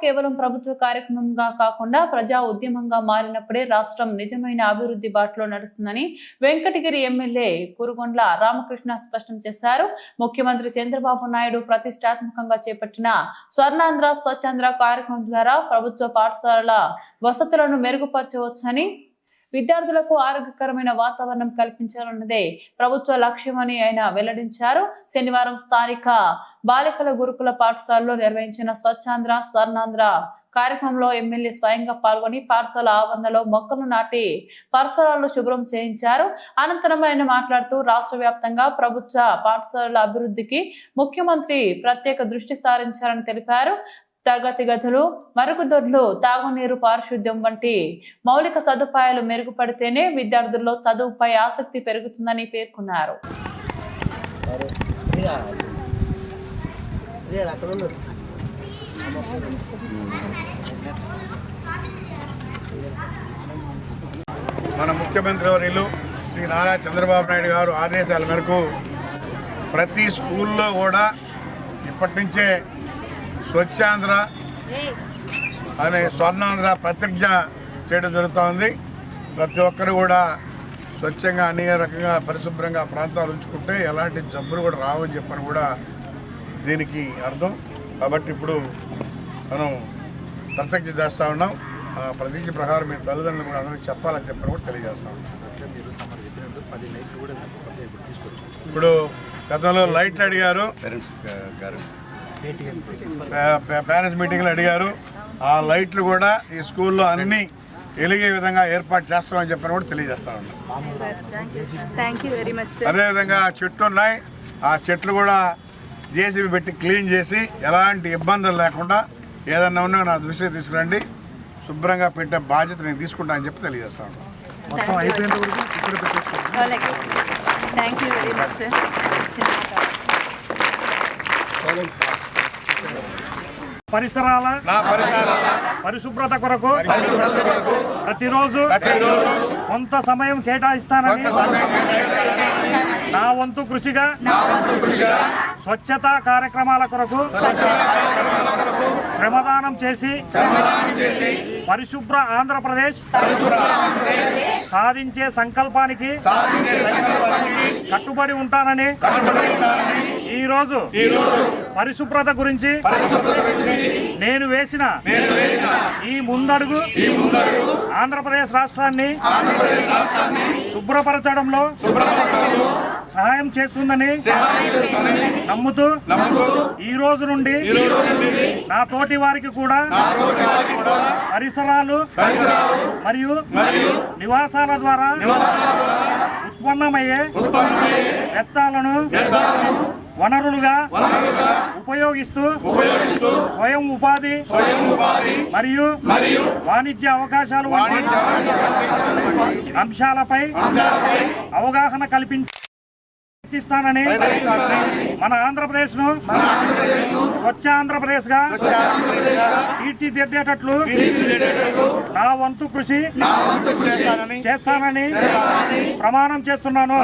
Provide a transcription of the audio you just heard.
కేవలం ప్రభుత్వ కార్యక్రమంగా కాకుండా ప్రజా ఉద్యమంగా మారినప్పుడే రాష్ట్రం నిజమైన అభివృద్ధి బాటలో నడుస్తుందని వెంకటగిరి ఎమ్మెల్యే కురుగొండ్ల రామకృష్ణ స్పష్టం చేశారు. ముఖ్యమంత్రి చంద్రబాబు నాయుడు ప్రతిష్టాత్మకంగా చేపట్టిన స్వర్ణాంధ్ర స్వచ్ఛాంధ్ర కార్యక్రమం ద్వారా ప్రభుత్వ పాఠశాలల వసతులను మెరుగుపరచవచ్చని, విద్యార్థులకు ఆరోగ్యకరమైన వాతావరణం కల్పించాలన్నదే ప్రభుత్వ లక్ష్యమని ఆయన వెల్లడించారు. శనివారం స్థానిక బాలికల గురుకుల పాఠశాలలో నిర్వహించిన స్వచ్ఛాంధ్ర స్వర్ణాంధ్ర కార్యక్రమంలో ఎమ్మెల్యే స్వయంగా పాల్గొని పాఠశాల ఆవరణలో మొక్కలు నాటి పరిసరాలను శుభ్రం చేయించారు. అనంతరం ఆయన మాట్లాడుతూ రాష్ట్ర వ్యాప్తంగా ప్రభుత్వ పాఠశాలల అభివృద్ధికి ముఖ్యమంత్రి ప్రత్యేక దృష్టి సారించారని తెలిపారు. తరగతి గదులు, మరుగుదొడ్లు, తాగునీరు, పారిశుద్ధ్యం వంటి మౌలిక సదుపాయాలు మెరుగుపడితేనే విద్యార్థుల్లో చదువుపై ఆసక్తి పెరుగుతుందని పేర్కొన్నారు. మన ముఖ్యమంత్రి వర్యులు శ్రీ నారా చంద్రబాబు నాయుడు గారు ఆదేశాల మేరకు ప్రతి స్కూల్లో కూడా ఇప్పటి నుంచే స్వచ్ఛాంధ్ర అనే స్వర్ణాంధ్ర ప్రతిజ్ఞ చేయడం జరుగుతోంది. ప్రతి ఒక్కరు కూడా స్వచ్ఛంగా అన్ని రకంగా పరిశుభ్రంగా ప్రాంతాలు ఉంచుకుంటే ఎలాంటి జబ్బులు కూడా రావని చెప్పని కూడా దీనికి అర్థం. కాబట్టి ఇప్పుడు మనం ప్రతిజ్ఞ చేస్తూ ఉన్నాం. ఆ ప్రతిజ్ఞ ప్రకారం మీ తల్లిదండ్రులు కూడా అందరికీ చెప్పాలని చెప్పని కూడా తెలియజేస్తా ఉన్నాం. ఇప్పుడు గతంలో లైట్లు అడిగారు, పేరెంట్స్ మీటింగ్లో అడిగారు. ఆ లైట్లు కూడా ఈ స్కూల్లో అన్ని వెలిగే విధంగా ఏర్పాటు చేస్తామని చెప్పని కూడా తెలియజేస్తా ఉన్నాం. అదేవిధంగా చెట్లు ఉన్నాయి, ఆ చెట్లు కూడా జేసీబీ పెట్టి క్లీన్ చేసి ఎలాంటి ఇబ్బందులు లేకుండా ఏదన్నా ఉన్నా నా దృష్టికి తీసుకురండి, శుభ్రంగా పెట్టే బాధ్యత నేను తీసుకుంటా అని చెప్పి తెలియజేస్తా ఉన్నాం. మొత్తం అయిపోయిన వరకు ఇక్కడ పరిసరాల పరిశుభ్రత కొరకు ప్రతిరోజు కొంత సమయం కేటాయిస్తానని నా వంతు కృషిగా స్వచ్ఛతా కార్యక్రమాల కొరకు శ్రమదానం చేసి పరిశుభ్ర ఆంధ్రప్రదేశ్ సాధించే సంకల్పానికి కట్టుబడి ఉంటానని ఈరోజు పరిశుభ్రత గురించి నేను వేసిన ఈ ముందడుగు ఆంధ్రప్రదేశ్ రాష్ట్రాన్ని శుభ్రపరచడంలో సహాయం చేస్తుందని నమ్ముతూ ఈ రోజు నుండి నా తోటి వారికి కూడా పరిసరాలు మరియు నివాసాల ద్వారా ఉత్పన్నమయ్యే వ్యర్థాలను వనరులుగా ఉపయోగిస్తూ స్వయం ఉపాధి మరియు వాణిజ్య అవకాశాలు వంటి అంశాలపై అవగాహన కల్పిస్తానని మన ఆంధ్రప్రదేశ్ ను స్వచ్ఛ ఆంధ్రప్రదేశ్ గా తీర్చిదిద్దేటట్లు నా వంతు కృషి చేస్తానని ప్రమాణం చేస్తున్నాను.